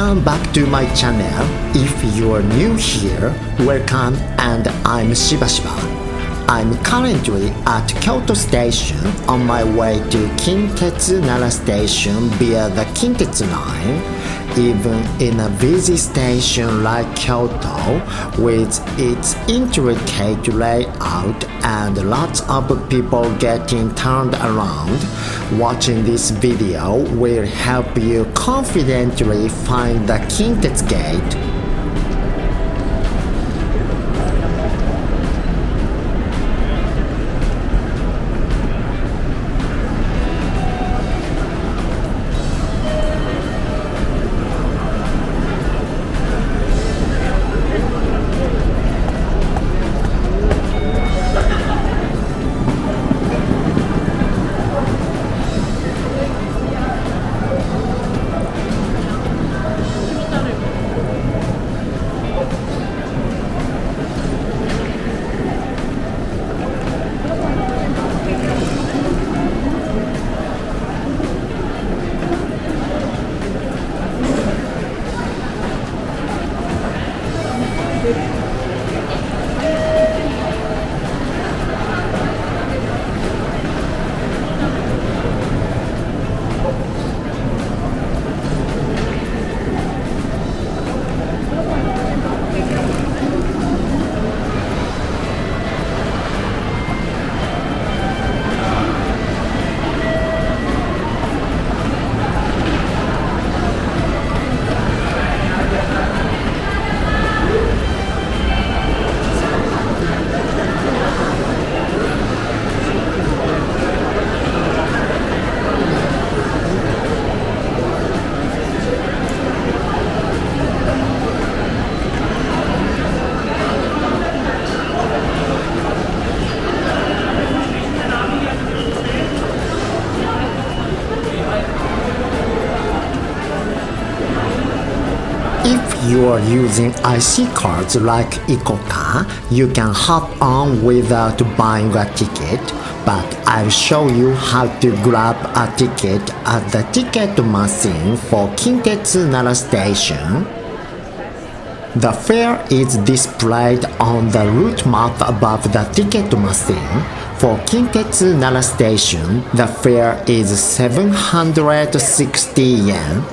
Welcome back to my channel. If you're new here, welcome, and I'm Shiba-Shiba. I'm currently at Kyoto Station on my way to Kintetsu-Nara Station via the Kintetsu line. Even in a busy station like Kyoto, with its intricate layout and lots of people getting turned around, watching this video will help you confidently find the Kintetsu gate. If you are using IC cards like ICOCA, you can hop on without buying a ticket, but I'll show you how to grab a ticket at the ticket machine for Kintetsu-Nara Station. The fare is displayed on the route map above the ticket machine. For Kintetsu-Nara Station, the fare is 760 yen.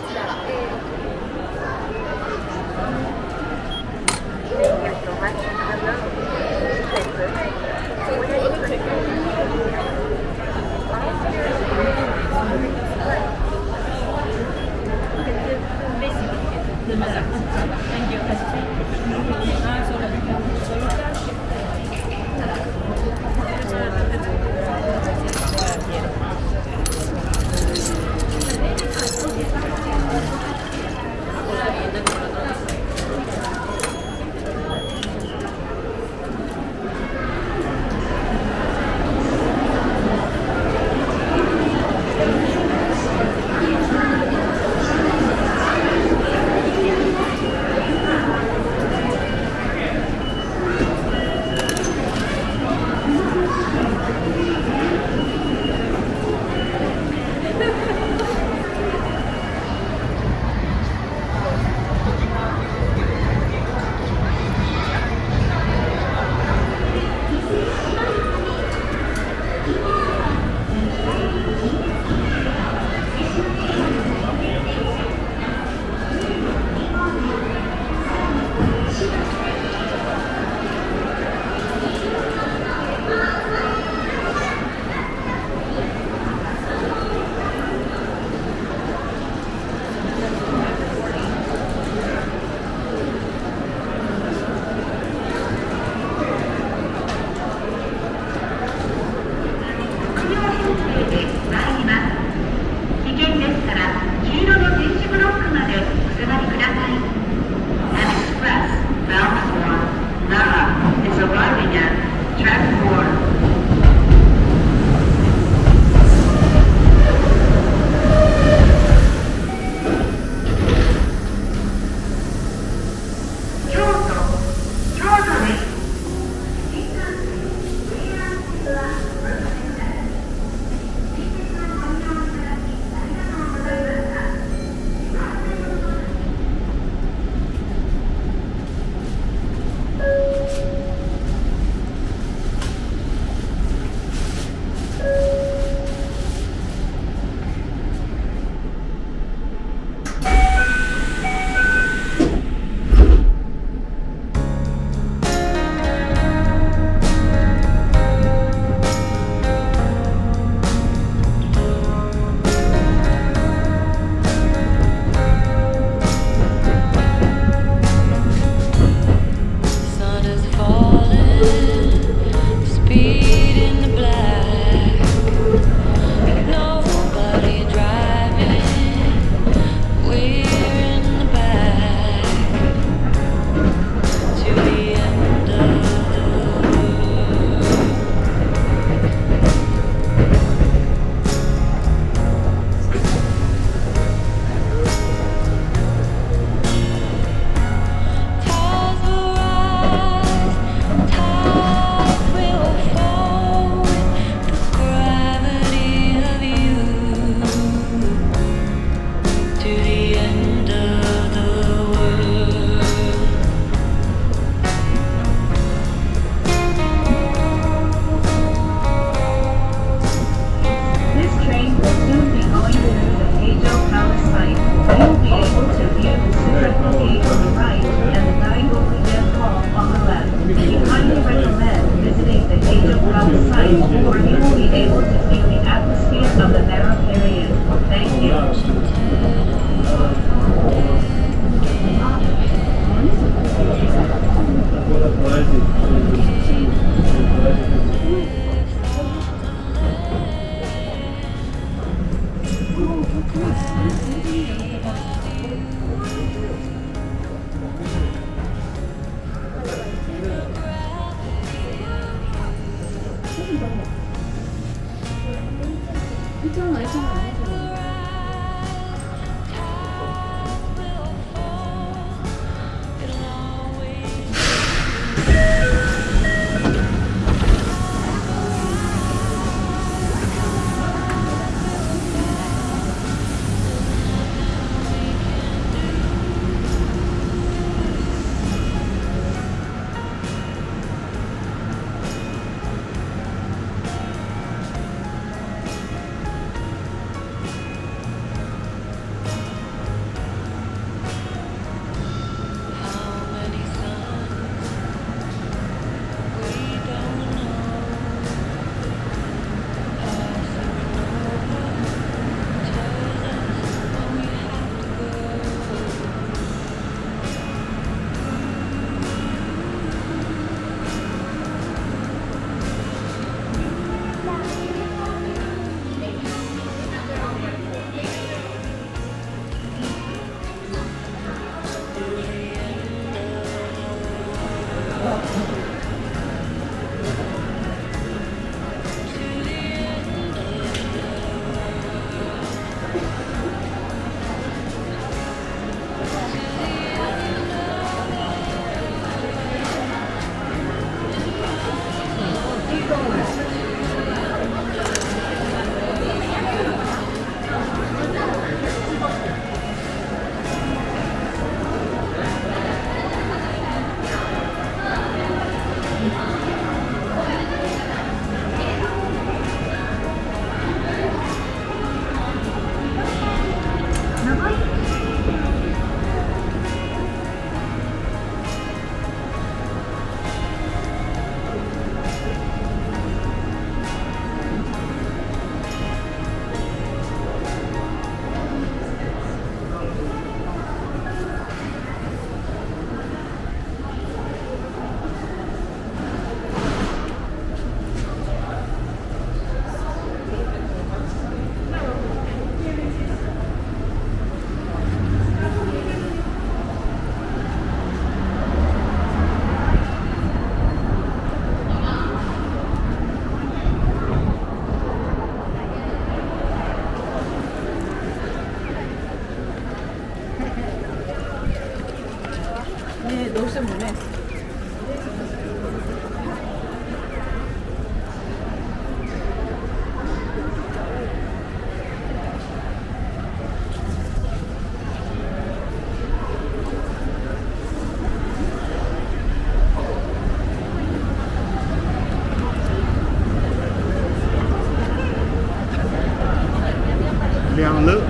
两楼。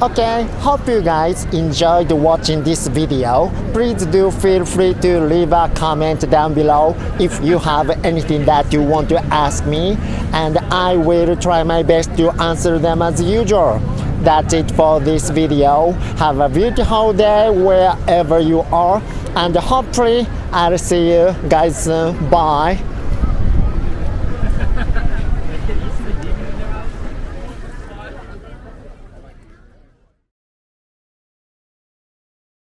Okay, hope you guys enjoyed watching this video. Please do feel free to leave a comment down below if you have anything that you want to ask me, and I will try my best to answer them as usual. That's it for this video. Have a beautiful day wherever you are, and hopefully I'll see you guys soon. Bye.